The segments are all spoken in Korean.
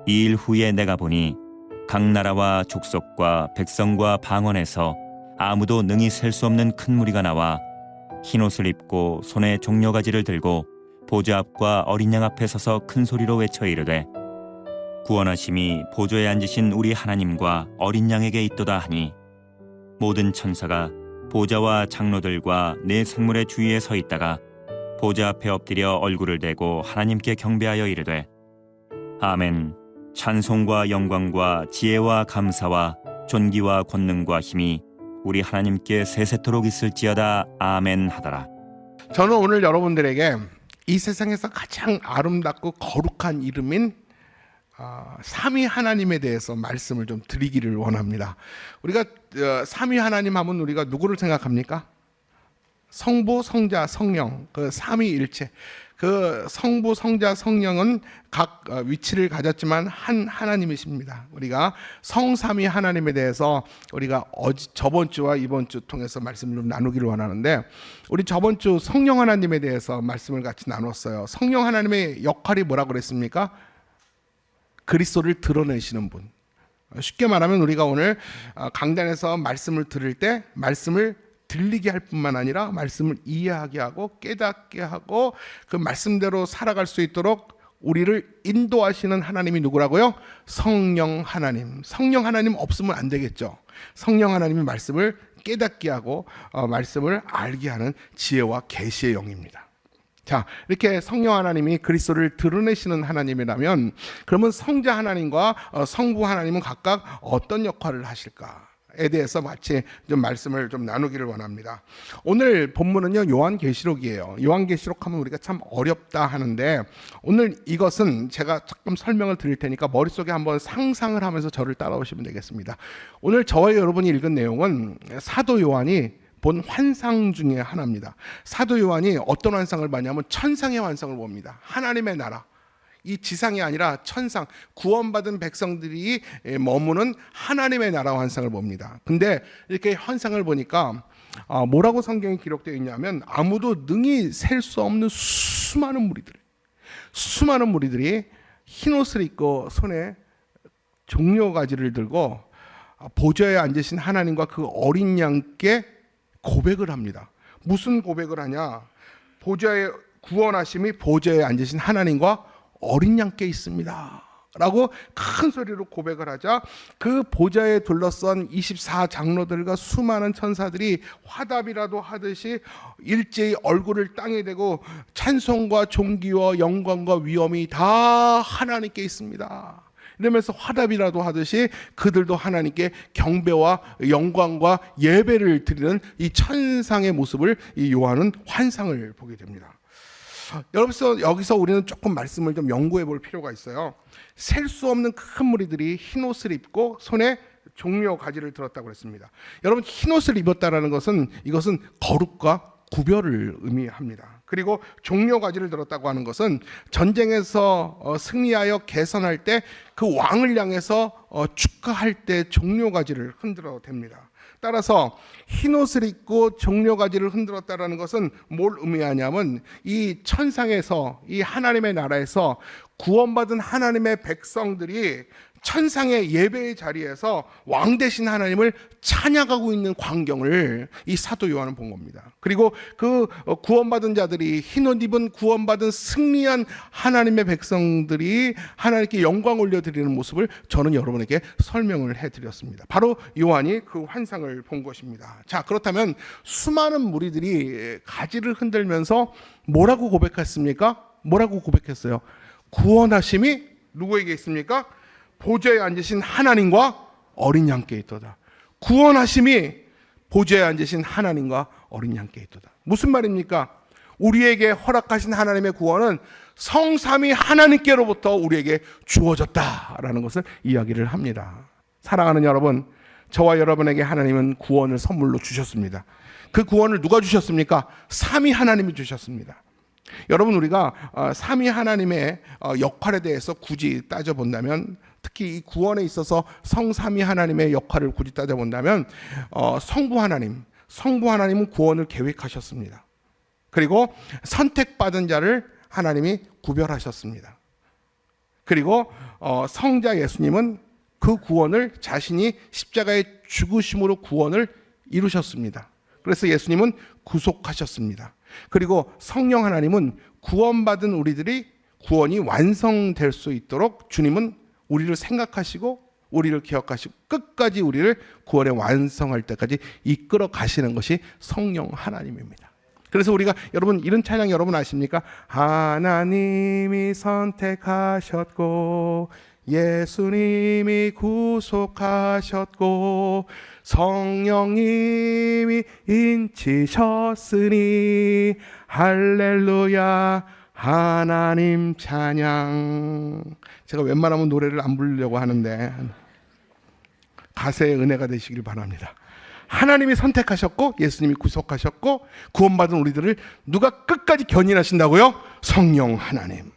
이 일 후에 내가 보니 각 나라와 족속과 백성과 방언에서 아무도 능히 셀 수 없는 큰 무리가 나와 흰옷을 입고 손에 종려가지를 들고 보좌 앞과 어린 양 앞에 서서 큰 소리로 외쳐 이르되 구원하심이 보좌에 앉으신 우리 하나님과 어린 양에게 있도다 하니 모든 천사가 보좌와 장로들과 네 생물의 주위에 서 있다가 보좌 앞에 엎드려 얼굴을 대고 하나님께 경배하여 이르되 아멘. 찬송과 영광과 지혜와 감사와 존귀와 권능과 힘이 우리 하나님께 세세토록 있을지어다. 아멘 하더라. 저는 오늘 여러분들에게 이 세상에서 가장 아름답고 거룩한 이름인 삼위 하나님에 대해서 말씀을 좀 드리기를 원합니다. 우리가 삼위 하나님 하면 우리가 누구를 생각합니까? 성부, 성자, 성령, 그 삼위일체. 그 성부, 성자, 성령은 각 위치를 가졌지만 한 하나님이십니다. 우리가 성삼위 하나님에 대해서 우리가 저번 주와 이번 주 통해서 말씀을 좀 나누기를 원하는데, 우리 저번 주 성령 하나님에 대해서 말씀을 같이 나눴어요. 성령 하나님의 역할이 뭐라고 그랬습니까? 그리스도를 드러내시는 분. 쉽게 말하면 우리가 오늘 강단에서 말씀을 들을 때 말씀을 들리게 할 뿐만 아니라 말씀을 이해하게 하고 깨닫게 하고 그 말씀대로 살아갈 수 있도록 우리를 인도하시는 하나님이 누구라고요? 성령 하나님. 성령 하나님 없으면 안 되겠죠. 성령 하나님이 말씀을 깨닫게 하고 말씀을 알게 하는 지혜와 계시의 영입니다. 자, 이렇게 성령 하나님이 그리스도를 드러내시는 하나님이라면, 그러면 성자 하나님과 성부 하나님은 각각 어떤 역할을 하실까에 대해서 같이 좀 말씀을 좀 나누기를 원합니다. 오늘 본문은요, 요한계시록이에요. 요한계시록 하면 우리가 참 어렵다 하는데, 오늘 이것은 제가 조금 설명을 드릴 테니까 머릿속에 한번 상상을 하면서 저를 따라오시면 되겠습니다. 오늘 저와 여러분이 읽은 내용은 사도 요한이 본 환상 중에 하나입니다. 사도 요한이 어떤 환상을 봤냐면 천상의 환상을 봅니다. 하나님의 나라, 이 지상이 아니라 천상, 구원받은 백성들이 머무는 하나님의 나라 환상을 봅니다. 근데 이렇게 환상을 보니까 뭐라고 성경에 기록되어 있냐면, 아무도 능히 셀 수 없는 수많은 무리들이 흰옷을 입고 손에 종려가지를 들고 보좌에 앉으신 하나님과 그 어린 양께 고백을 합니다. 무슨 고백을 하냐? 보좌에, 구원하심이 보좌에 앉으신 하나님과 어린 양께 있습니다 라고 큰 소리로 고백을 하자, 그 보좌에 둘러싼 24장로들과 수많은 천사들이 화답이라도 하듯이 일제히 얼굴을 땅에 대고 찬송과 존귀와 영광과 위엄이 다 하나님께 있습니다 이러면서 화답이라도 하듯이 그들도 하나님께 경배와 영광과 예배를 드리는 이 천상의 모습을 이 요한은 환상을 보게 됩니다. 여기서 우리는 조금 말씀을 좀 연구해 볼 필요가 있어요. 셀 수 없는 큰 무리들이 흰옷을 입고 손에 종려 가지를 들었다고 그랬습니다. 여러분, 흰옷을 입었다라는 것은 이것은 거룩과 구별을 의미합니다. 그리고 종려가지를 들었다고 하는 것은 전쟁에서 승리하여 개선할 때 그 왕을 향해서 축하할 때 종려가지를 흔들어 댑니다. 따라서 흰옷을 입고 종려가지를 흔들었다는 것은 뭘 의미하냐면, 이 천상에서, 이 하나님의 나라에서 구원받은 하나님의 백성들이 천상의 예배의 자리에서 왕 되신 하나님을 찬양하고 있는 광경을 이 사도 요한은 본 겁니다. 그리고 그 구원받은 자들이, 흰옷 입은 구원받은 승리한 하나님의 백성들이 하나님께 영광 올려드리는 모습을 저는 여러분에게 설명을 해드렸습니다. 바로 요한이 그 환상을 본 것입니다. 자, 그렇다면 수많은 무리들이 가지를 흔들면서 뭐라고 고백했습니까? 뭐라고 고백했어요? 구원하심이 누구에게 있습니까? 보좌에 앉으신 하나님과 어린 양께 있도다. 구원하심이 보좌에 앉으신 하나님과 어린 양께 있도다. 무슨 말입니까? 우리에게 허락하신 하나님의 구원은 성삼위 하나님께로부터 우리에게 주어졌다라는 것을 이야기를 합니다. 사랑하는 여러분, 저와 여러분에게 하나님은 구원을 선물로 주셨습니다. 그 구원을 누가 주셨습니까? 삼위 하나님이 주셨습니다. 여러분, 우리가 삼위 하나님의 역할에 대해서 굳이 따져본다면, 특히 이 구원에 있어서 성삼위 하나님의 역할을 굳이 따져본다면, 성부 하나님은 구원을 계획하셨습니다. 그리고 선택받은 자를 하나님이 구별하셨습니다. 그리고 성자 예수님은 그 구원을 자신이 십자가의 죽으심으로 구원을 이루셨습니다. 그래서 예수님은 구속하셨습니다. 그리고 성령 하나님은 구원받은 우리들이 구원이 완성될 수 있도록 주님은 우리를 생각하시고 우리를 기억하시고 끝까지 우리를 구원에 완성할 때까지 이끌어 가시는 것이 성령 하나님입니다. 그래서 우리가 여러분 이런 찬양 여러분 아십니까? 하나님이 선택하셨고 예수님이 구속하셨고 성령님이 인치셨으니 할렐루야 하나님 찬양. 제가 웬만하면 노래를 안 부르려고 하는데 가세의 은혜가 되시길 바랍니다. 하나님이 선택하셨고 예수님이 구속하셨고 구원받은 우리들을 누가 끝까지 견인하신다고요? 성령 하나님.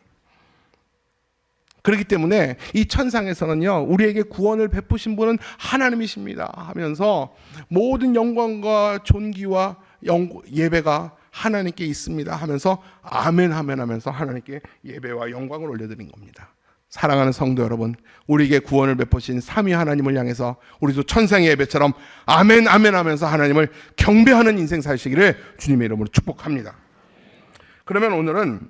그렇기 때문에 이 천상에서는요 우리에게 구원을 베푸신 분은 하나님이십니다 하면서 모든 영광과 존귀와 예배가 하나님께 있습니다 하면서 아멘 아멘 하면서 하나님께 예배와 영광을 올려드린 겁니다. 사랑하는 성도 여러분, 우리에게 구원을 베푸신 삼위 하나님을 향해서 우리도 천상의 예배처럼 아멘 아멘 하면서 하나님을 경배하는 인생 사시기를 주님의 이름으로 축복합니다. 그러면 오늘은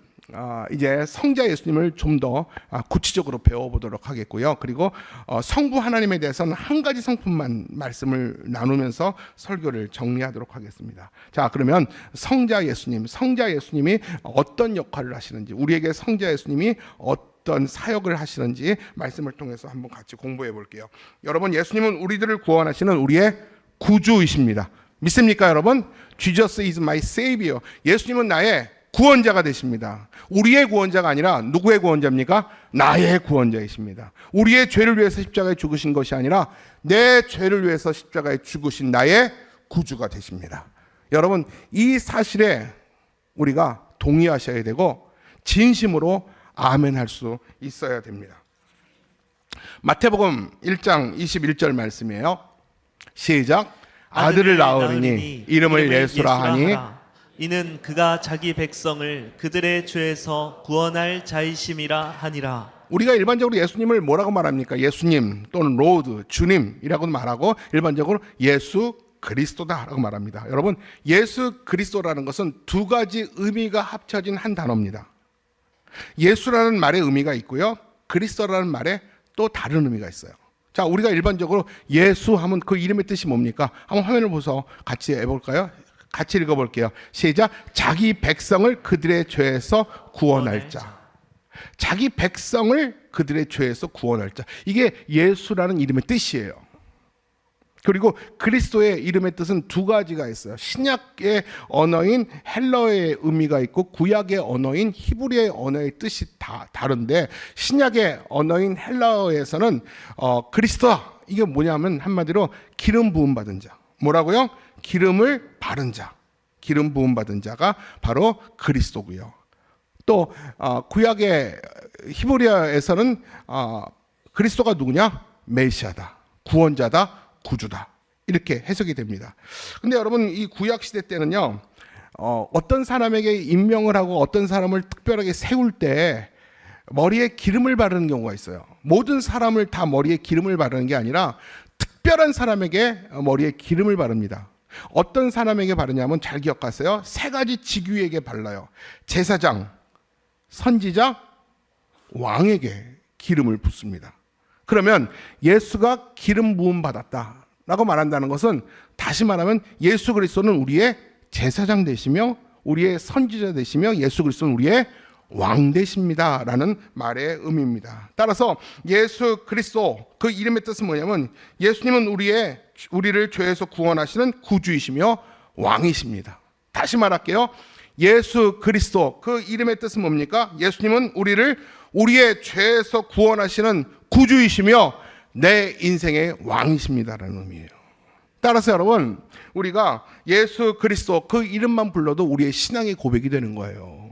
이제 성자 예수님을 좀 더 구체적으로 배워보도록 하겠고요. 그리고 성부 하나님에 대해서는 한 가지 성품만 말씀을 나누면서 설교를 정리하도록 하겠습니다. 자, 그러면 성자 예수님이 어떤 역할을 하시는지, 우리에게 성자 예수님이 어떤 사역을 하시는지 말씀을 통해서 한번 같이 공부해 볼게요. 여러분, 예수님은 우리들을 구원하시는 우리의 구주이십니다. 믿습니까, 여러분? Jesus is my savior. 예수님은 나의 구원자가 되십니다. 우리의 구원자가 아니라 누구의 구원자입니까? 나의 구원자이십니다. 우리의 죄를 위해서 십자가에 죽으신 것이 아니라 내 죄를 위해서 십자가에 죽으신 나의 구주가 되십니다. 여러분, 이 사실에 우리가 동의하셔야 되고 진심으로 아멘할 수 있어야 됩니다. 마태복음 1장 21절 말씀이에요. 시작. 아들을 낳으리니 이름을 예수라 하니 이는 그가 자기 백성을 그들의 죄에서 구원할 자이심이라 하니라. 우리가 일반적으로 예수님을 뭐라고 말합니까? 예수님 또는 로드, 주님이라고 말하고 일반적으로 예수 그리스도다라고 말합니다. 여러분, 예수 그리스도라는 것은 두 가지 의미가 합쳐진 한 단어입니다. 예수라는 말의 의미가 있고요, 그리스도라는 말에 또 다른 의미가 있어요. 자, 우리가 일반적으로 예수 하면 그 이름의 뜻이 뭡니까? 한번 화면을 보서 같이 해볼까요? 같이 읽어볼게요. 시작. 자기 백성을 그들의 죄에서 구원할 자. 자기 백성을 그들의 죄에서 구원할 자. 이게 예수라는 이름의 뜻이에요. 그리고 그리스도의 이름의 뜻은 두 가지가 있어요. 신약의 언어인 헬러의 의미가 있고 구약의 언어인 히브리의 언어의 뜻이 다 다른데, 신약의 언어인 헬라어에서는 그리스도다, 이게 뭐냐면 한마디로 기름 부음 받은 자. 뭐라고요? 기름을 바른 자, 기름 부음 받은 자가 바로 그리스도고요. 또 구약의 히브리어에서는 그리스도가 누구냐? 메시아다, 구원자다, 구주다, 이렇게 해석이 됩니다. 근데 여러분, 이 구약 시대 때는요 어떤 사람에게 임명을 하고 어떤 사람을 특별하게 세울 때 머리에 기름을 바르는 경우가 있어요. 모든 사람을 다 머리에 기름을 바르는 게 아니라 특별한 사람에게 머리에 기름을 바릅니다. 어떤 사람에게 바르냐면 잘 기억하세요. 세 가지 직위에게 발라요. 제사장, 선지자, 왕에게 기름을 붓습니다. 그러면 예수가 기름 부음 받았다라고 말한다는 것은, 다시 말하면 예수 그리스도는 우리의 제사장 되시며 우리의 선지자 되시며 예수 그리스도는 우리의 왕 되십니다라는 말의 의미입니다. 따라서 예수 그리스도, 그 이름의 뜻은 뭐냐면 예수님은 우리를 죄에서 구원하시는 구주이시며 왕이십니다. 다시 말할게요. 예수 그리스도, 그 이름의 뜻은 뭡니까? 예수님은 우리의 죄에서 구원하시는 구주이시며 내 인생의 왕이십니다라는 의미예요. 따라서 여러분, 우리가 예수 그리스도 그 이름만 불러도 우리의 신앙의 고백이 되는 거예요.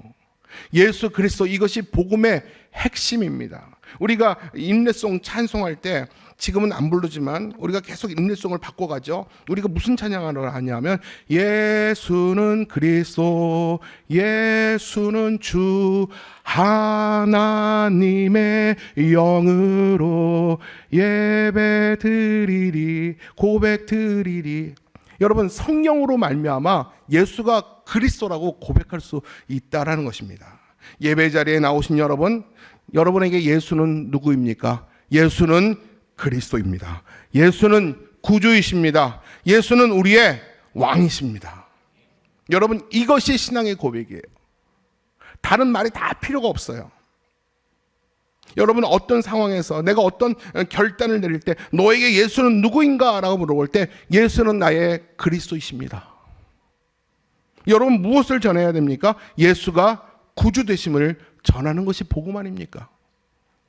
예수 그리스도, 이것이 복음의 핵심입니다. 우리가 인내송 찬송할 때 지금은 안 부르지만 우리가 계속 인내송을 바꿔가죠. 우리가 무슨 찬양을 하냐면 예수는 그리스도, 예수는 주, 하나님의 영으로 예배드리리, 고백드리리. 여러분, 성령으로 말미암아 예수가 그리스도라고 고백할 수 있다라는 것입니다. 예배 자리에 나오신 여러분, 여러분에게 예수는 누구입니까? 예수는 그리스도입니다. 예수는 구주이십니다. 예수는 우리의 왕이십니다. 여러분, 이것이 신앙의 고백이에요. 다른 말이 다 필요가 없어요. 여러분, 어떤 상황에서 내가 어떤 결단을 내릴 때 너에게 예수는 누구인가? 라고 물어볼 때 예수는 나의 그리스도이십니다. 여러분, 무엇을 전해야 됩니까? 예수가 구주 되심을 전하는 것이 복음 아닙니까?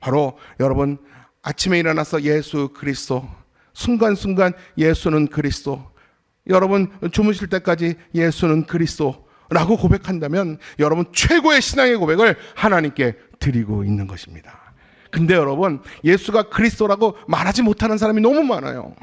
바로 여러분, 아침에 일어나서 예수 그리스도, 순간순간 예수는 그리스도, 여러분 주무실 때까지 예수는 그리스도라고 고백한다면 여러분 최고의 신앙의 고백을 하나님께 드리고 있는 것입니다. 근데 여러분, 예수가 그리스도라고 말하지 못하는 사람이 너무 많아요.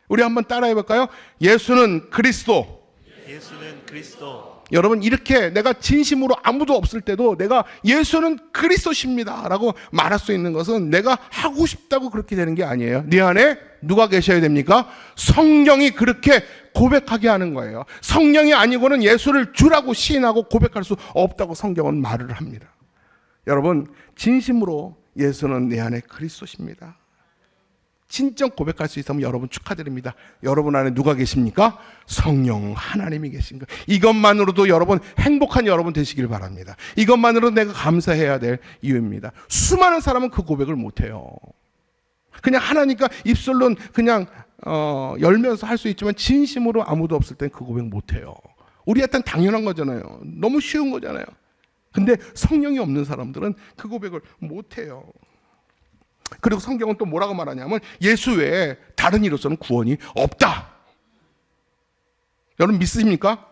우리 한번 따라해 볼까요? 예수는 그리스도. 예수는 그리스도. 여러분, 이렇게 내가 진심으로 아무도 없을 때도 내가 예수는 그리스도십니다 라고 말할 수 있는 것은 내가 하고 싶다고 그렇게 되는 게 아니에요. 네 안에 누가 계셔야 됩니까? 성령이 그렇게 고백하게 하는 거예요. 성령이 아니고는 예수를 주라고 시인하고 고백할 수 없다고 성경은 말을 합니다. 여러분, 진심으로 예수는 내 안에 그리스도십니다. 진정 고백할 수 있다면 여러분 축하드립니다. 여러분 안에 누가 계십니까? 성령 하나님이 계신 것. 이것만으로도 여러분 행복한 여러분 되시길 바랍니다. 이것만으로도 내가 감사해야 될 이유입니다. 수많은 사람은 그 고백을 못해요. 그냥 하나니까 입술로는 그냥 열면서 할 수 있지만 진심으로 아무도 없을 땐 그 고백 못해요. 우리한테는 당연한 거잖아요. 너무 쉬운 거잖아요. 근데 성령이 없는 사람들은 그 고백을 못해요. 그리고 성경은 또 뭐라고 말하냐면 예수 외에 다른 이로서는 구원이 없다. 여러분 믿으십니까?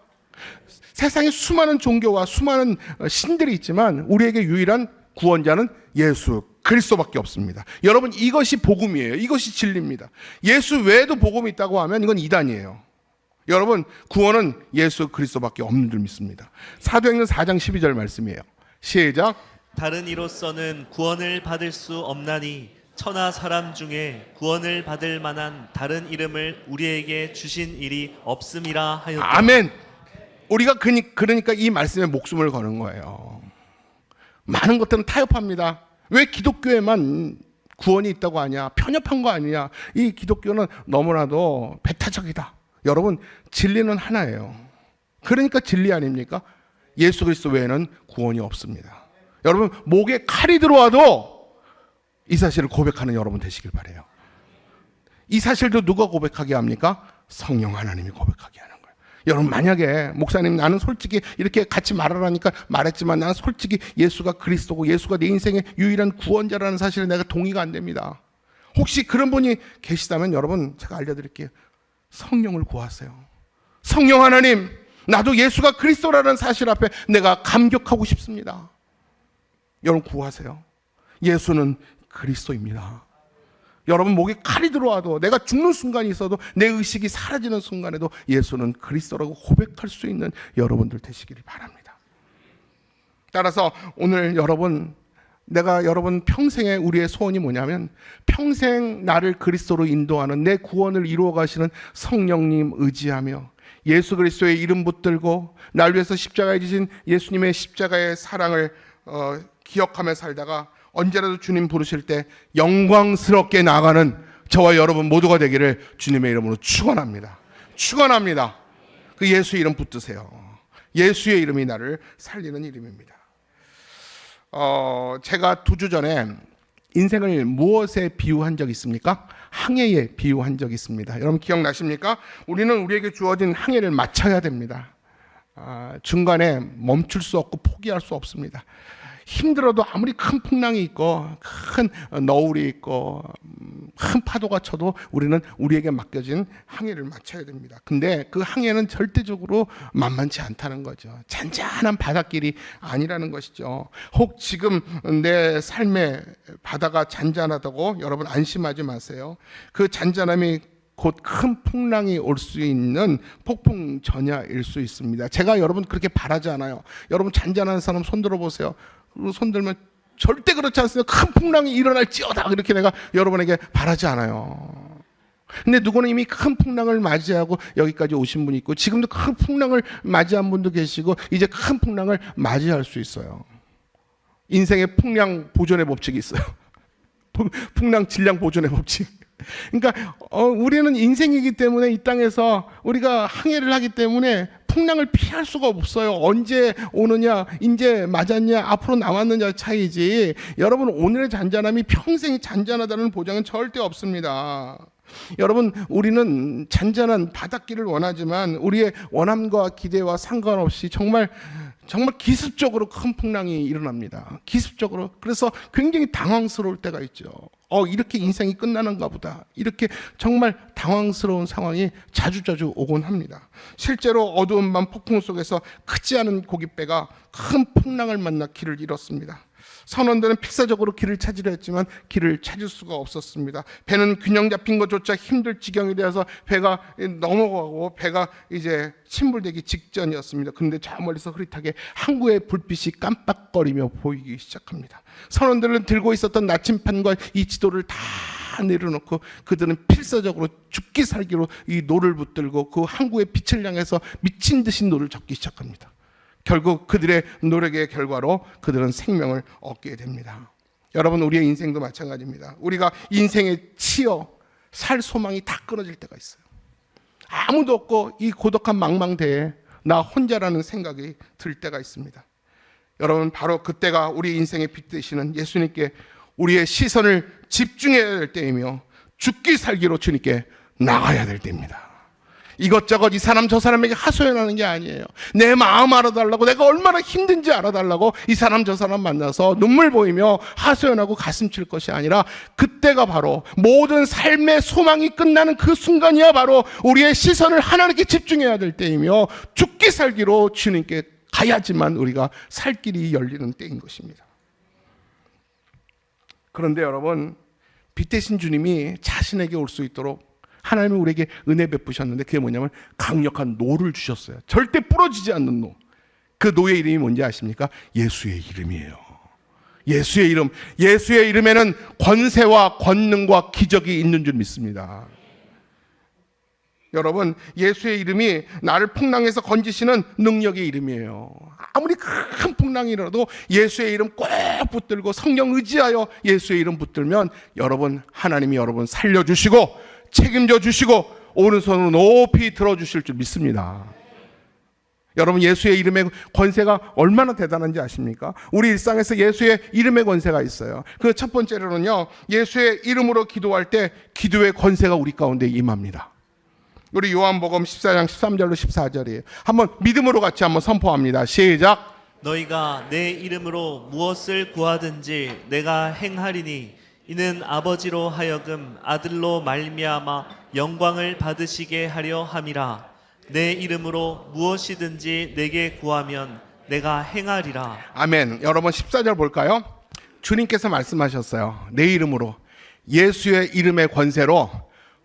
세상에 수많은 종교와 수많은 신들이 있지만 우리에게 유일한 구원자는 예수 그리스도밖에 없습니다. 여러분, 이것이 복음이에요. 이것이 진리입니다. 예수 외에도 복음이 있다고 하면 이건 이단이에요. 여러분, 구원은 예수 그리스도밖에 없는 줄 믿습니다. 사도행전 4장 12절 말씀이에요. 시작. 다른 이로서는 구원을 받을 수 없나니 천하 사람 중에 구원을 받을 만한 다른 이름을 우리에게 주신 일이 없음이라 하였다. 아멘. 우리가 그러니까 이 말씀에 목숨을 거는 거예요. 많은 것들은 타협합니다. 왜 기독교에만 구원이 있다고 하냐? 편협한 거 아니냐? 이 기독교는 너무나도 배타적이다. 여러분, 진리는 하나예요. 그러니까 진리 아닙니까? 예수 그리스도 외에는 구원이 없습니다. 여러분, 목에 칼이 들어와도 이 사실을 고백하는 여러분 되시길 바라요. 이 사실도 누가 고백하게 합니까? 성령 하나님이 고백하게 하는 거예요. 여러분, 만약에 목사님 나는 솔직히 이렇게 같이 말하라니까 말했지만 나는 솔직히 예수가 그리스도고 예수가 내 인생의 유일한 구원자라는 사실에 내가 동의가 안 됩니다. 혹시 그런 분이 계시다면 여러분 제가 알려드릴게요. 성령을 구하세요. 성령 하나님, 나도 예수가 그리스도라는 사실 앞에 내가 감격하고 싶습니다. 여러분 구하세요. 예수는 그리스도입니다. 여러분 목에 칼이 들어와도 내가 죽는 순간이 있어도 내 의식이 사라지는 순간에도 예수는 그리스도라고 고백할 수 있는 여러분들 되시기를 바랍니다. 따라서 오늘 내가 여러분 평생에 우리의 소원이 뭐냐면 평생 나를 그리스도로 인도하는 내 구원을 이루어 가시는 성령님 의지하며 예수 그리스도의 이름 붙들고 날 위해서 십자가에 지신 예수님의 십자가의 사랑을 기억하며 살다가 언제라도 주님 부르실 때 영광스럽게 나아가는 저와 여러분 모두가 되기를 주님의 이름으로 축원합니다. 축원합니다. 그 예수의 이름 붙드세요. 예수의 이름이 나를 살리는 이름입니다. 제가 2주 전에 인생을 무엇에 비유한 적이 있습니까? 항해에 비유한 적이 있습니다. 여러분 기억나십니까? 우리는 우리에게 주어진 항해를 마쳐야 됩니다. 중간에 멈출 수 없고 포기할 수 없습니다. 힘들어도 아무리 큰 풍랑이 있고 큰 너울이 있고 큰 파도가 쳐도 우리는 우리에게 맡겨진 항해를 마쳐야 됩니다. 근데 그 항해는 절대적으로 만만치 않다는 거죠. 잔잔한 바닷길이 아니라는 것이죠. 혹 지금 내 삶의 바다가 잔잔하다고 여러분 안심하지 마세요. 그 잔잔함이 곧 큰 풍랑이 올 수 있는 폭풍 전야일 수 있습니다. 제가 여러분 그렇게 바라지 않아요. 여러분 잔잔한 사람 손 들어보세요. 손 들면 절대 그렇지 않습니다. 큰 풍랑이 일어날지어다 이렇게 내가 여러분에게 바라지 않아요. 근데 누구는 이미 큰 풍랑을 맞이하고 여기까지 오신 분이 있고 지금도 큰 풍랑을 맞이한 분도 계시고 이제 큰 풍랑을 맞이할 수 있어요. 인생의 풍량 보존의 법칙이 있어요. 풍랑 질량 보존의 법칙. 그러니까 우리는 인생이기 때문에 이 땅에서 우리가 항해를 하기 때문에 풍랑을 피할 수가 없어요. 언제 오느냐, 이제 맞았냐, 앞으로 남았느냐 차이지. 여러분 오늘의 잔잔함이 평생 잔잔하다는 보장은 절대 없습니다. 여러분 우리는 잔잔한 바닷길을 원하지만 우리의 원함과 기대와 상관없이 정말 기습적으로 큰 풍랑이 일어납니다. 기습적으로. 그래서 굉장히 당황스러울 때가 있죠. 이렇게 인생이 끝나는가 보다. 이렇게 정말 당황스러운 상황이 자주자주 오곤 합니다. 실제로 어두운 밤 폭풍 속에서 크지 않은 고깃배가 큰 풍랑을 만나 길을 잃었습니다. 선원들은 필사적으로 길을 찾으려 했지만 길을 찾을 수가 없었습니다. 배는 균형 잡힌 것조차 힘들 지경이 되어서 배가 넘어가고 배가 이제 침몰되기 직전이었습니다. 그런데 저 멀리서 흐릿하게 항구의 불빛이 깜빡거리며 보이기 시작합니다. 선원들은 들고 있었던 나침판과 이 지도를 다 내려놓고 그들은 필사적으로 죽기 살기로 이 노를 붙들고 그 항구의 빛을 향해서 미친 듯이 노를 젓기 시작합니다. 결국 그들의 노력의 결과로 그들은 생명을 얻게 됩니다. 여러분 우리의 인생도 마찬가지입니다. 우리가 인생에 치여 살 소망이 다 끊어질 때가 있어요. 아무도 없고 이 고독한 망망대에 나 혼자라는 생각이 들 때가 있습니다. 여러분 바로 그때가 우리 인생의 빛 되시는 예수님께 우리의 시선을 집중해야 될 때이며 죽기 살기로 주님께 나가야 될 때입니다. 이것저것 이 사람 저 사람에게 하소연하는 게 아니에요. 내 마음 알아달라고, 내가 얼마나 힘든지 알아달라고 이 사람 저 사람 만나서 눈물 보이며 하소연하고 가슴 칠 것이 아니라 그때가 바로 모든 삶의 소망이 끝나는 그 순간이야 바로 우리의 시선을 하나님께 집중해야 될 때이며 죽기 살기로 주님께 가야지만 우리가 살 길이 열리는 때인 것입니다. 그런데 여러분 빛 대신 주님이 자신에게 올 수 있도록 하나님은 우리에게 은혜 베푸셨는데 그게 뭐냐면 강력한 노를 주셨어요. 절대 부러지지 않는 노. 그 노의 이름이 뭔지 아십니까? 예수의 이름이에요. 예수의 이름. 예수의 이름에는 권세와 권능과 기적이 있는 줄 믿습니다. 여러분 예수의 이름이 나를 풍랑에서 건지시는 능력의 이름이에요. 아무리 큰 풍랑이 일어나도 예수의 이름 꼭 붙들고 성령 의지하여 예수의 이름 붙들면 여러분 하나님이 여러분 살려주시고 책임져 주시고 오른손으로 높이 들어주실 줄 믿습니다. 여러분 예수의 이름의 권세가 얼마나 대단한지 아십니까? 우리 일상에서 예수의 이름의 권세가 있어요. 그 첫 번째로는요 예수의 이름으로 기도할 때 기도의 권세가 우리 가운데 임합니다. 우리 요한복음 14장 13절로 14절이에요. 한번 믿음으로 같이 한번 선포합니다. 시작. 너희가 내 이름으로 무엇을 구하든지 내가 행하리니 이는 아버지로 하여금 아들로 말미암아 영광을 받으시게 하려 함이라. 내 이름으로 무엇이든지 내게 구하면 내가 행하리라. 아멘. 여러분 14절 볼까요? 주님께서 말씀하셨어요. 내 이름으로 예수의 이름의 권세로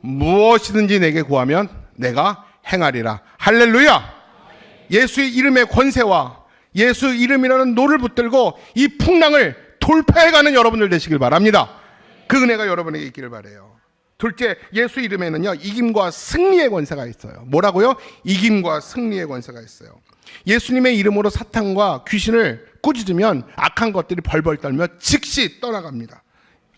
무엇이든지 내게 구하면 내가 행하리라. 할렐루야. 예수의 이름의 권세와 예수 이름이라는 노를 붙들고 이 풍랑을 돌파해가는 여러분들 되시길 바랍니다. 그 은혜가 여러분에게 있기를 바라요. 둘째, 예수 이름에는요 이김과 승리의 권세가 있어요. 뭐라고요? 이김과 승리의 권세가 있어요. 예수님의 이름으로 사탄과 귀신을 꾸짖으면 악한 것들이 벌벌 떨며 즉시 떠나갑니다.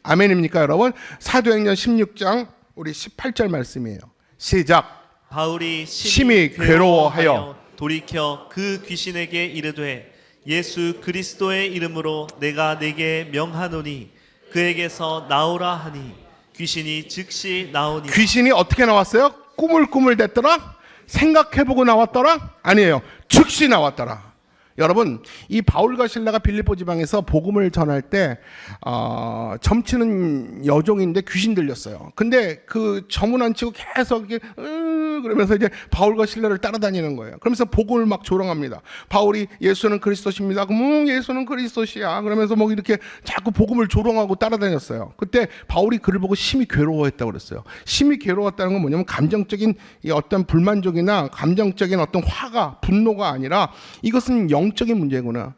아멘입니까 여러분? 사도행전 16장 우리 18절 말씀이에요. 시작. 바울이 심히 괴로워하여 돌이켜 그 귀신에게 이르되 예수 그리스도의 이름으로 내가 내게 명하노니 그에게서 나오라 하니 귀신이 즉시 나오니. 귀신이 어떻게 나왔어요? 꾸물꾸물 됐더라? 생각해보고 나왔더라? 아니에요. 즉시 나왔더라. 여러분, 이 바울과 실라가 빌립보 지방에서 복음을 전할 때 점치는 여종인데 귀신 들렸어요. 근데 그 점은 안 치고 계속 이렇게 그러면서 이제 바울과 실라를 따라다니는 거예요. 그러면서 복음을 막 조롱합니다. 바울이 예수는 그리스도십니다. 그럼 예수는 그리스도시야. 그러면서 뭐 이렇게 자꾸 복음을 조롱하고 따라다녔어요. 그때 바울이 그를 보고 심히 괴로워했다고 그랬어요. 심히 괴로웠다는 건 뭐냐면 감정적인 이 어떤 불만족이나 감정적인 어떤 화가 분노가 아니라 이것은 영적인 문제구나.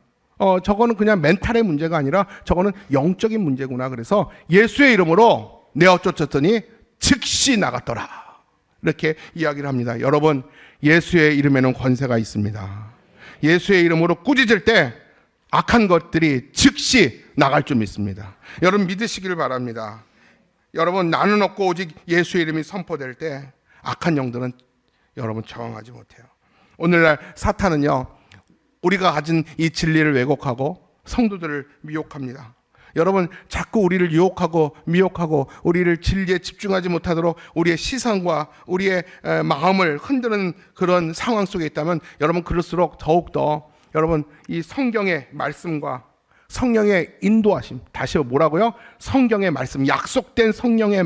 저거는 그냥 멘탈의 문제가 아니라 저거는 영적인 문제구나. 그래서 예수의 이름으로 내어 쫓았더니 즉시 나갔더라. 이렇게 이야기를 합니다. 여러분, 예수의 이름에는 권세가 있습니다. 예수의 이름으로 꾸짖을 때 악한 것들이 즉시 나갈 줄 믿습니다. 여러분 믿으시기를 바랍니다. 여러분, 나는 없고 오직 예수의 이름이 선포될 때 악한 영들은 여러분 저항하지 못해요. 오늘날 사탄은요, 우리가 가진 이 진리를 왜곡하고 성도들을 미혹합니다. 여러분, 자꾸 우리를 유혹하고 미혹하고 우리를 진리에 집중하지 못하도록 우리의 시선과 우리의 마음을 흔드는 그런 상황 속에 있다면 여러분, 그럴수록 더욱더 여러분 이 성경의 말씀과 성령의 인도하심, 다시 뭐라고요? 성경의 말씀, 약속된 성경의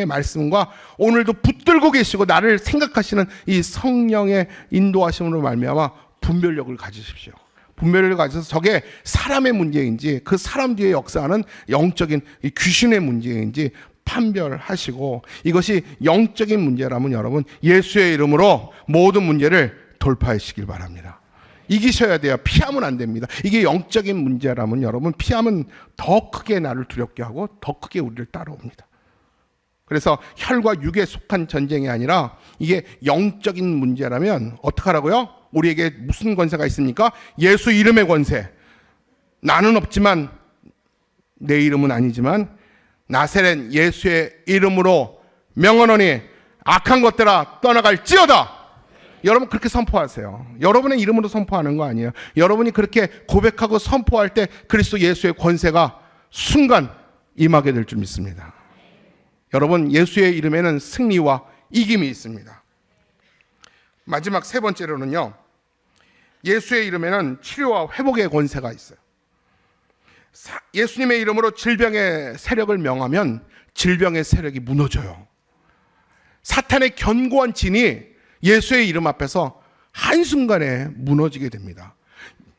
말씀과 오늘도 붙들고 계시고 나를 생각하시는 이 성령의 인도하심으로 말미암아 분별력을 가지십시오. 분별력을 가져서 저게 사람의 문제인지 그 사람 뒤에 역사하는 영적인 귀신의 문제인지 판별하시고, 이것이 영적인 문제라면 여러분 예수의 이름으로 모든 문제를 돌파하시길 바랍니다. 이기셔야 돼요. 피하면 안 됩니다. 이게 영적인 문제라면 여러분 피하면 더 크게 나를 두렵게 하고 더 크게 우리를 따라옵니다. 그래서 혈과 육에 속한 전쟁이 아니라 이게 영적인 문제라면 어떡하라고요? 우리에게 무슨 권세가 있습니까? 예수 이름의 권세. 나는 없지만, 내 이름은 아니지만 나세렛 예수의 이름으로 명하노니 악한 것들아 떠나갈지어다. 여러분 그렇게 선포하세요. 여러분의 이름으로 선포하는 거 아니에요. 여러분이 그렇게 고백하고 선포할 때 그리스도 예수의 권세가 순간 임하게 될 줄 믿습니다. 여러분, 예수의 이름에는 승리와 이김이 있습니다. 마지막 세 번째로는요, 예수의 이름에는 치료와 회복의 권세가 있어요. 예수님의 이름으로 질병의 세력을 명하면 질병의 세력이 무너져요. 사탄의 견고한 진이 예수의 이름 앞에서 한순간에 무너지게 됩니다.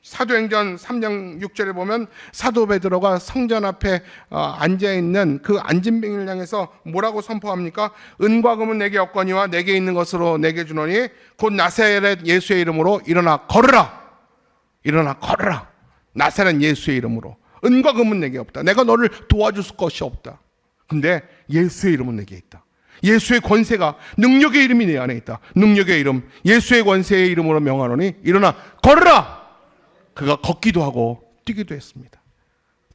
사도행전 3장 6절에 보면 사도 베드로가 성전 앞에 앉아있는 그 앉은 병인을 향해서 뭐라고 선포합니까? 은과 금은 내게 없거니와 내게 있는 것으로 내게 주노니 곧 나사렛 예수의 이름으로 일어나 걸으라. 일어나 걸으라. 나사렛 예수의 이름으로. 은과 금은 내게 없다. 내가 너를 도와줄 것이 없다. 근데 예수의 이름은 내게 있다. 예수의 권세가, 능력의 이름이 내 안에 있다. 능력의 이름, 예수의 권세의 이름으로 명하노니 일어나 걸으라. 그가 걷기도 하고 뛰기도 했습니다.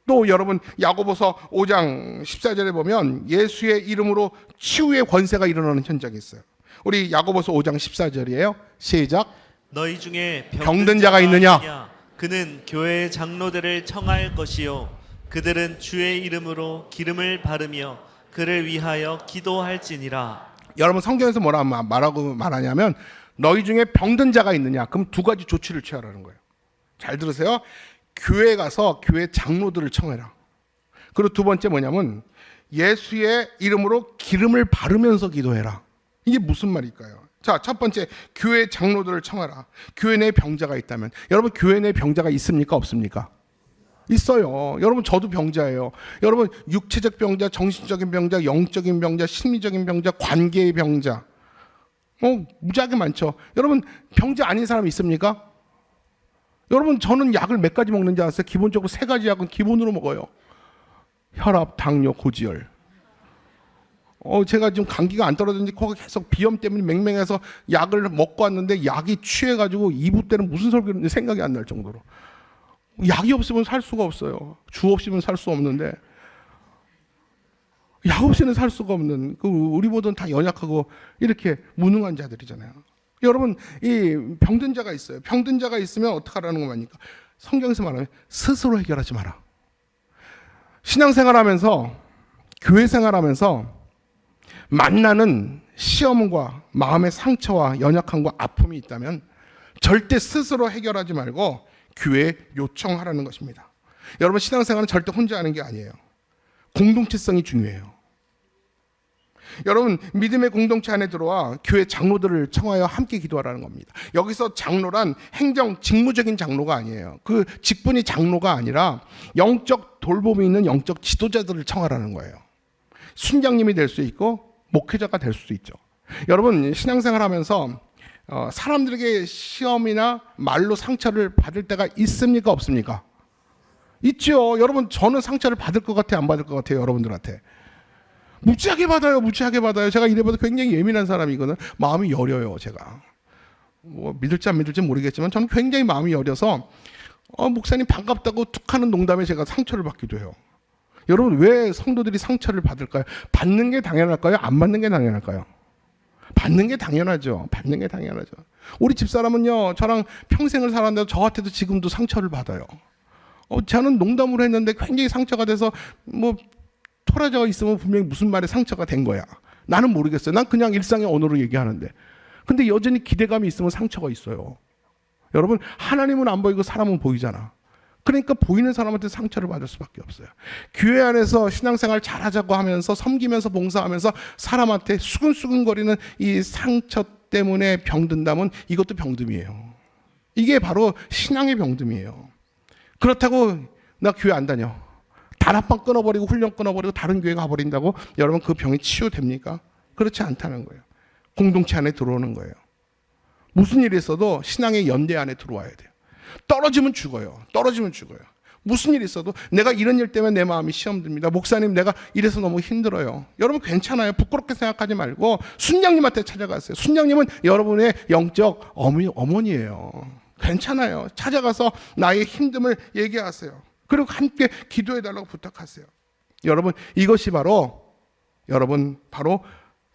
또 여러분 야고보서 5장 14절에 보면 예수의 이름으로 치유의 권세가 일어나는 현장이 있어요. 우리 야고보서 5장 14절이에요. 시작. 너희 중에 병든 자가 있느냐? 그는 교회의 장로들을 청할 것이요 그들은 주의 이름으로 기름을 바르며 그를 위하여 기도할지니라. 여러분 성경에서 뭐라고 말하냐면 너희 중에 병든 자가 있느냐? 그럼 두 가지 조치를 취하라는 거예요. 잘 들으세요. 교회 가서 교회 장로들을 청해라. 그리고 두 번째 뭐냐면 예수의 이름으로 기름을 바르면서 기도해라. 이게 무슨 말일까요? 자, 첫 번째, 교회 장로들을 청하라. 교회 내에 병자가 있다면, 여러분 교회 내에 병자가 있습니까? 없습니까? 있어요. 여러분 저도 병자예요. 여러분 육체적 병자, 정신적인 병자, 영적인 병자, 심리적인 병자, 관계의 병자, 무지하게 많죠. 여러분 병자 아닌 사람 있습니까? 여러분 저는 약을 몇 가지 먹는지 아세요? 기본적으로 3가지 약은 기본으로 먹어요. 혈압, 당뇨, 고지혈. 제가 지금 감기가 안 떨어졌는지 코가 계속 비염 때문에 맹맹해서 약을 먹고 왔는데 약이 취해가지고 2부 때는 무슨 소리인지 생각이 안 날 정도로. 약이 없으면 살 수가 없어요. 주 없이는 살 수 없는데 약 없이는 살 수가 없는 우리 모두는 다 연약하고 이렇게 무능한 자들이잖아요. 여러분 이 병든 자가 있어요. 병든 자가 있으면 어떡하라는 거 아닙니까? 성경에서 말하면 스스로 해결하지 마라. 신앙생활하면서 교회 생활하면서 만나는 시험과 마음의 상처와 연약함과 아픔이 있다면 절대 스스로 해결하지 말고 교회에 요청하라는 것입니다. 여러분, 신앙생활은 절대 혼자 하는 게 아니에요. 공동체성이 중요해요. 여러분, 믿음의 공동체 안에 들어와 교회 장로들을 청하여 함께 기도하라는 겁니다. 여기서 장로란 행정, 직무적인 장로가 아니에요. 그 직분이 장로가 아니라 영적 돌봄이 있는 영적 지도자들을 청하라는 거예요. 순장님이 될 수 있고 목회자가 될 수도 있죠. 여러분, 신앙생활 하면서 사람들에게 시험이나 말로 상처를 받을 때가 있습니까? 없습니까? 있죠. 여러분, 저는 상처를 받을 것 같아요? 안 받을 것 같아요? 여러분들한테 무지하게 받아요. 무지하게 받아요. 제가 이래봐도 굉장히 예민한 사람이거든. 마음이 여려요. 제가 뭐 믿을지 안 믿을지 모르겠지만 저는 굉장히 마음이 여려서 목사님 반갑다고 툭 하는 농담에 제가 상처를 받기도 해요. 여러분, 왜 성도들이 상처를 받을까요? 받는 게 당연할까요? 안 받는 게 당연할까요? 받는 게 당연하죠. 받는 게 당연하죠. 우리 집사람은요, 저랑 평생을 살았는데 저한테도 지금도 상처를 받아요. 저는 농담으로 했는데 굉장히 상처가 돼서 뭐 토라져가 있으면 분명히 무슨 말에 상처가 된 거야. 나는 모르겠어요. 난 그냥 일상의 언어로 얘기하는데. 근데 여전히 기대감이 있으면 상처가 있어요. 여러분, 하나님은 안 보이고 사람은 보이잖아. 그러니까 보이는 사람한테 상처를 받을 수밖에 없어요. 교회 안에서 신앙생활 잘하자고 하면서 섬기면서 봉사하면서 사람한테 수근수근거리는 이 상처 때문에 병든다면 이것도 병듦이에요. 이게 바로 신앙의 병듦이에요. 그렇다고 나 교회 안 다녀, 다락방 끊어버리고 훈련 끊어버리고 다른 교회 가버린다고 여러분 그 병이 치유됩니까? 그렇지 않다는 거예요. 공동체 안에 들어오는 거예요. 무슨 일이 있어도 신앙의 연대 안에 들어와야 돼요. 떨어지면 죽어요. 떨어지면 죽어요. 무슨 일이 있어도 내가 이런 일 때문에 내 마음이 시험 듭니다. 목사님, 내가 이래서 너무 힘들어요. 여러분 괜찮아요. 부끄럽게 생각하지 말고 순장님한테 찾아가세요. 순장님은 여러분의 영적 어머니예요. 괜찮아요. 찾아가서 나의 힘듦을 얘기하세요. 그리고 함께 기도해달라고 부탁하세요. 여러분, 이것이 바로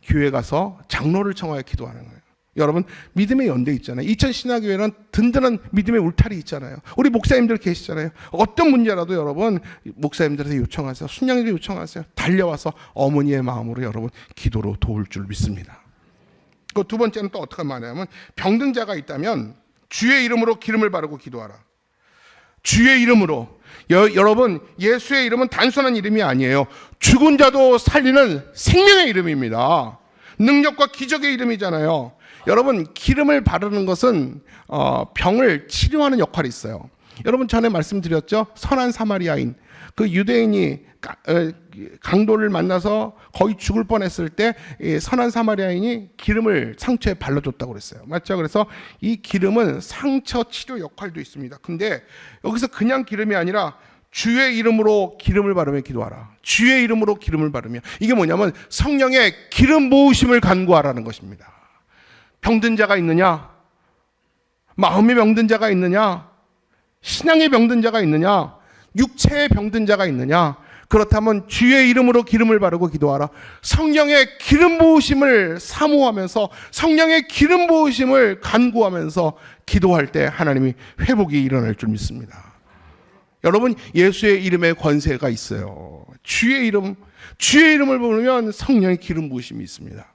교회 가서 장로를 청하여 기도하는 거예요. 여러분, 믿음의 연대 있잖아요. 이천신학교회는 든든한 믿음의 울타리 있잖아요. 우리 목사님들 계시잖아요. 어떤 문제라도 여러분 목사님들한테 요청하세요. 순장님들 요청하세요. 달려와서 어머니의 마음으로 여러분 기도로 도울 줄 믿습니다. 그 두 번째는 또 어떻게 말하냐면, 병든 자가 있다면 주의 이름으로 기름을 바르고 기도하라. 주의 이름으로. 여러분, 예수의 이름은 단순한 이름이 아니에요. 죽은 자도 살리는 생명의 이름입니다. 능력과 기적의 이름이잖아요. 여러분, 기름을 바르는 것은 병을 치료하는 역할이 있어요. 여러분, 전에 말씀드렸죠. 선한 사마리아인, 그 유대인이 강도를 만나서 거의 죽을 뻔했을 때 선한 사마리아인이 기름을 상처에 발라줬다고 그랬어요. 맞죠? 그래서 이 기름은 상처 치료 역할도 있습니다. 근데 여기서 그냥 기름이 아니라 주의 이름으로 기름을 바르며 기도하라. 주의 이름으로 기름을 바르며. 이게 뭐냐면 성령의 기름 부으심을 간구하라는 것입니다. 병든 자가 있느냐? 마음의 병든 자가 있느냐? 신앙의 병든 자가 있느냐? 육체의 병든 자가 있느냐? 그렇다면 주의 이름으로 기름을 바르고 기도하라. 성령의 기름 부으심을 사모하면서 성령의 기름 부으심을 간구하면서 기도할 때 하나님이 회복이 일어날 줄 믿습니다. 여러분, 예수의 이름에 권세가 있어요. 주의 이름을 부르면 성령의 기름 부으심이 있습니다.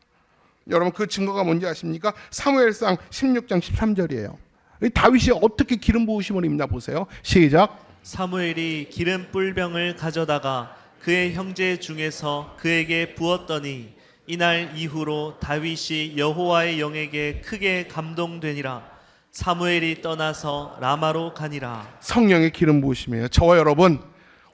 여러분, 그 증거가 뭔지 아십니까? 사무엘상 16장 13절이에요. 다윗이 어떻게 기름 부으심을 입나 보세요. 시작. 사무엘이 기름 뿔병을 가져다가 그의 형제 중에서 그에게 부었더니 이날 이후로 다윗이 여호와의 영에게 크게 감동되니라. 사무엘이 떠나서 라마로 가니라. 성령의 기름 부으심이에요. 저와 여러분,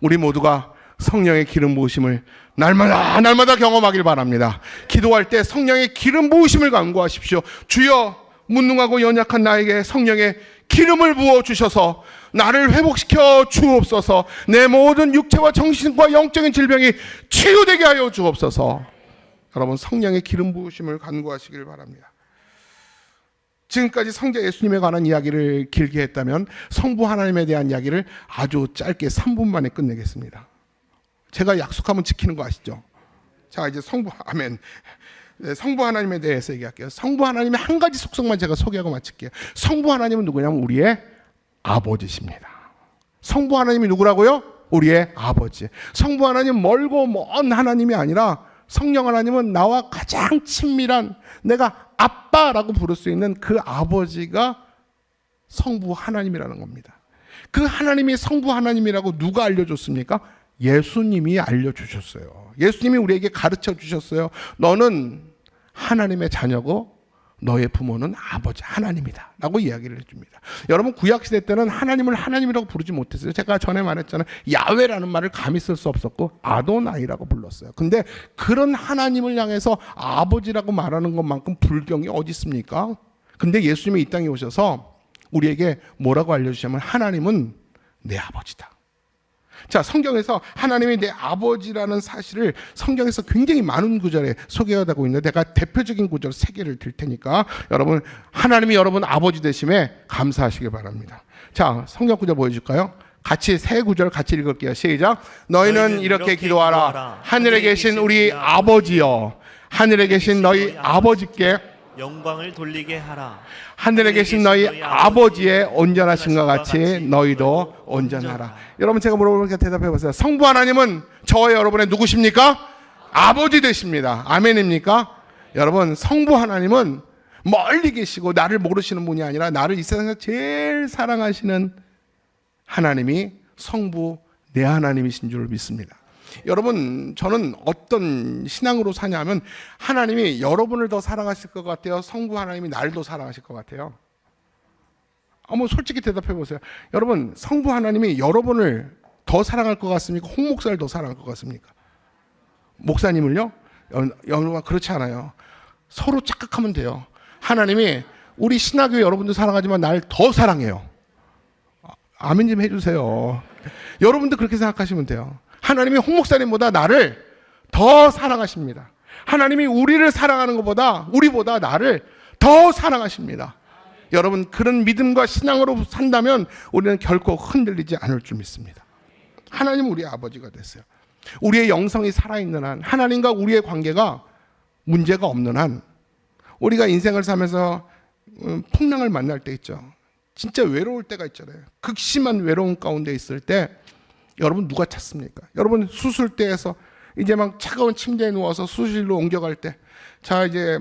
우리 모두가 성령의 기름 부으심을 날마다 경험하길 바랍니다. 기도할 때 성령의 기름 부으심을 간구하십시오. 주여, 무능하고 연약한 나에게 성령의 기름을 부어 주셔서 나를 회복시켜 주옵소서. 내 모든 육체와 정신과 영적인 질병이 치유되게 하여 주옵소서. 여러분, 성령의 기름 부으심을 간구하시길 바랍니다. 지금까지 성자 예수님에 관한 이야기를 길게 했다면 성부 하나님에 대한 이야기를 아주 짧게 3분 만에 끝내겠습니다. 제가 약속하면 지키는 거 아시죠? 자, 이제 성부 하나님에 대해서 얘기할게요. 성부 하나님의 한 가지 속성만 제가 소개하고 마칠게요. 성부 하나님은 누구냐면 우리의 아버지십니다. 성부 하나님이 누구라고요? 우리의 아버지. 성부 하나님 멀고 먼 하나님이 아니라 성령 하나님은 나와 가장 친밀한, 내가 아빠라고 부를 수 있는 그 아버지가 성부 하나님이라는 겁니다. 그 하나님이 성부 하나님이라고 누가 알려줬습니까? 예수님이 알려주셨어요. 예수님이 우리에게 가르쳐 주셨어요. 너는 하나님의 자녀고 너의 부모는 아버지 하나님이다 라고 이야기를 해줍니다. 여러분, 구약시대 때는 하나님을 하나님이라고 부르지 못했어요. 제가 전에 말했잖아요. 야훼라는 말을 감히 쓸 수 없었고 아도나이라고 불렀어요. 근데 그런 하나님을 향해서 아버지라고 말하는 것만큼 불경이 어디 있습니까? 근데 예수님이 이 땅에 오셔서 우리에게 뭐라고 알려주시냐면 하나님은 내 아버지다. 자, 성경에서 하나님이 내 아버지라는 사실을 성경에서 굉장히 많은 구절에 소개가 되고 있는데 내가 대표적인 구절 3개를 들 테니까 여러분, 하나님이 여러분 아버지 되심에 감사하시길 바랍니다. 자, 성경 구절 보여줄까요? 같이 3구절 같이 읽을게요. 시작. 너희는 이렇게 기도하라. 하늘에 계신 우리 아버지여, 하늘에 계신 너희 아버지께 영광을 돌리게 하라. 하늘에 계신 너희 아버지의 온전하심과 같이 너희도 온전하라. 여러분, 제가 물어보니까 대답해 보세요. 성부 하나님은 저와 여러분의 누구십니까? 아버지 되십니다. 아멘입니까? 여러분, 성부 하나님은 멀리 계시고 나를 모르시는 분이 아니라 나를 이 세상에서 제일 사랑하시는 하나님이 성부 내 하나님이신 줄 믿습니다. 여러분, 저는 어떤 신앙으로 사냐면 하나님이 여러분을 더 사랑하실 것 같아요? 성부 하나님이 나를 더 사랑하실 것 같아요? 한번 솔직히 대답해 보세요. 여러분, 성부 하나님이 여러분을 더 사랑할 것 같습니까? 홍 목사를 더 사랑할 것 같습니까? 목사님을요? 여러분, 그렇지 않아요. 서로 착각하면 돼요. 하나님이 우리 신학교에 여러분도 사랑하지만 날 더 사랑해요. 아멘 좀 해주세요. 여러분도 그렇게 생각하시면 돼요. 하나님이 홍 목사님보다 나를 더 사랑하십니다. 하나님이 우리를 사랑하는 것보다 우리보다 나를 더 사랑하십니다. 여러분, 그런 믿음과 신앙으로 산다면 우리는 결코 흔들리지 않을 줄 믿습니다. 하나님은 우리의 아버지가 됐어요. 우리의 영성이 살아있는 한, 하나님과 우리의 관계가 문제가 없는 한, 우리가 인생을 살면서 풍랑을 만날 때 있죠. 진짜 외로울 때가 있잖아요. 극심한 외로움 가운데 있을 때 여러분 누가 찾습니까? 여러분, 수술대에서 이제 막 차가운 침대에 누워서 수술실로 옮겨갈 때, 자 이제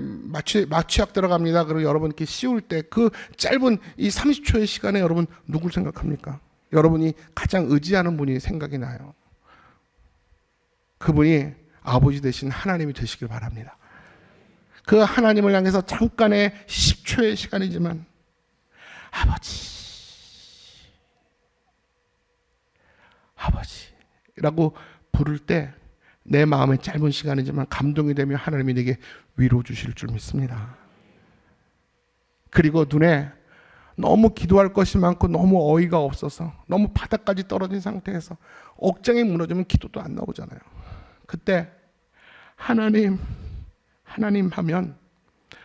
마취약 들어갑니다. 그리고 여러분 이렇게 씌울 때 그 짧은 이 30초의 시간에 여러분 누굴 생각합니까? 여러분이 가장 의지하는 분이 생각이 나요. 그분이 아버지 되신 하나님이 되시길 바랍니다. 그 하나님을 향해서 잠깐의 10초의 시간이지만 아버지라고 부를 때 내 마음의 짧은 시간이지만 감동이 되며 하나님이 내게 위로 주실 줄 믿습니다. 그리고 눈에 너무 기도할 것이 많고 너무 어이가 없어서 너무 바닥까지 떨어진 상태에서 억장이 무너지면 기도도 안 나오잖아요. 그때 하나님 하면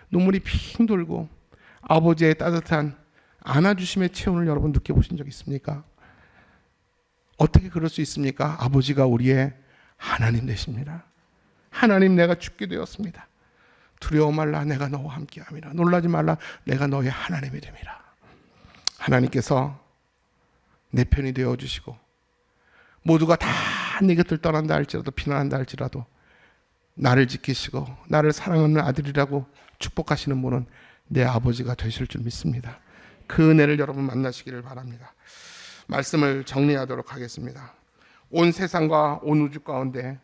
눈물이 핑 돌고 아버지의 따뜻한 안아주심의 체온을 여러분 느껴보신 적 있습니까? 어떻게 그럴 수 있습니까? 아버지가 우리의 하나님 되십니다. 하나님, 내가 죽게 되었습니다. 두려워 말라, 내가 너와 함께함이라. 놀라지 말라, 내가 너의 하나님이 됨이라. 하나님께서 내 편이 되어주시고 모두가 다 내 곁을 떠난다 할지라도, 피난한다 할지라도 나를 지키시고 나를 사랑하는 아들이라고 축복하시는 분은 내 아버지가 되실 줄 믿습니다. 그 은혜를 여러분 만나시기를 바랍니다. 말씀을 정리하도록 하겠습니다. 온 세상과 온 우주 가운데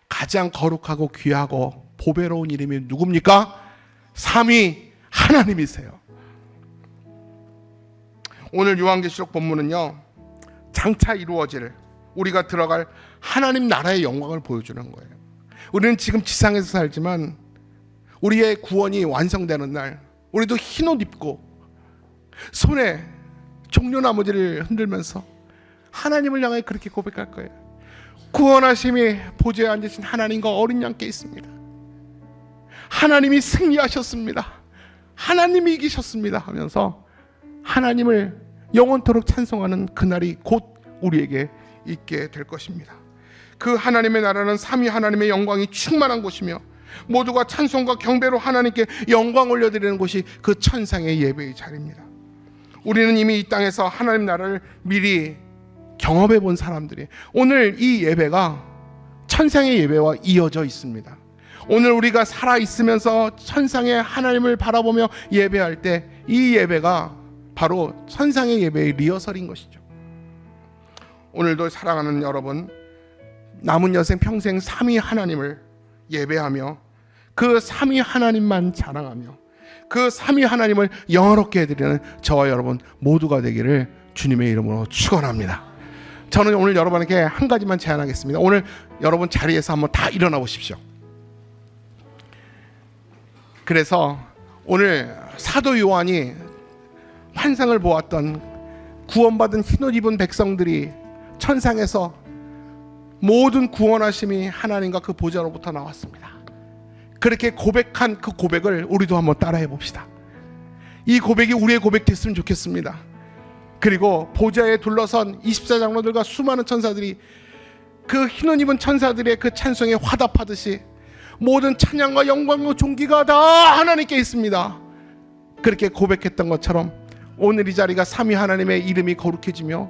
가장 거룩하고 귀하고 보배로운 이름이 누굽니까? 삼위 하나님이세요. 오늘 요한계시록 본문은요, 장차 이루어질 우리가 들어갈 하나님 나라의 영광을 보여주는 거예요. 우리는 지금 지상에서 살지만 우리의 구원이 완성되는 날 우리도 흰 옷 입고 손에 종려나무지를 흔들면서 하나님을 향해 그렇게 고백할 거예요. 구원하심이 보좌에 앉으신 하나님과 어린 양께 있습니다. 하나님이 승리하셨습니다. 하나님이 이기셨습니다 하면서 하나님을 영원토록 찬송하는 그날이 곧 우리에게 있게 될 것입니다. 그 하나님의 나라는 삼위 하나님의 영광이 충만한 곳이며 모두가 찬송과 경배로 하나님께 영광 올려드리는 곳이 그 천상의 예배의 자리입니다. 우리는 이미 이 땅에서 하나님 나라를 미리 경험해 본 사람들이 오늘 이 예배가 천상의 예배와 이어져 있습니다. 오늘 우리가 살아 있으면서 천상의 하나님을 바라보며 예배할 때 이 예배가 바로 천상의 예배의 리허설인 것이죠. 오늘도 사랑하는 여러분, 남은 여생 평생 삼위 하나님을 예배하며 그 삼위 하나님만 자랑하며 그 삼위 하나님을 영화롭게 해드리는 저와 여러분 모두가 되기를 주님의 이름으로 축원합니다. 저는 오늘 여러분에게 한 가지만 제안하겠습니다. 오늘 여러분 자리에서 한번 다 일어나 보십시오. 그래서 오늘 사도 요한이 환상을 보았던 구원받은 흰옷 입은 백성들이 천상에서 모든 구원하심이 하나님과 그 보좌로부터 나왔습니다. 그렇게 고백한 그 고백을 우리도 한번 따라해 봅시다. 이 고백이 우리의 고백 됐으면 좋겠습니다. 그리고 보좌에 둘러선 24장로들과 수많은 천사들이 그 흰옷 입은 천사들의 그 찬송에 화답하듯이 모든 찬양과 영광과 존귀가 다 하나님께 있습니다. 그렇게 고백했던 것처럼 오늘 이 자리가 삼위 하나님의 이름이 거룩해지며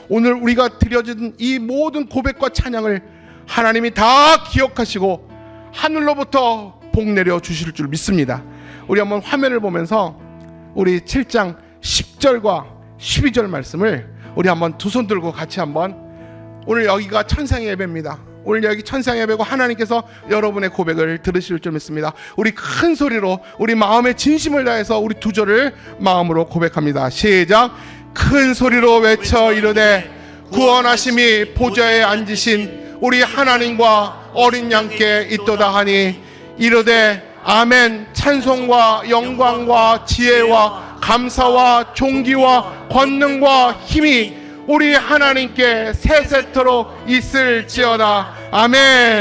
오늘 우리가 드려진 이 모든 고백과 찬양을 하나님이 다 기억하시고 하늘로부터 복 내려 주실 줄 믿습니다. 우리 한번 화면을 보면서 우리 7장 10절과 12절 말씀을 우리 한번 두 손 들고 같이 한번, 오늘 여기가 천상의 예배입니다. 오늘 여기 천상의 예배고 하나님께서 여러분의 고백을 들으실 줄 믿습니다. 우리 큰 소리로 우리 마음의 진심을 다해서 우리 두 절을 마음으로 고백합니다. 시작. 큰 소리로 외쳐 이르되 구원하심이 보좌에 앉으신 우리 하나님과 어린 양께 있도다 하니 이르되 아멘. 찬송과 영광과 지혜와 감사와 존귀와 권능과 힘이 우리 하나님께 세세토록 있을지어다. 아멘.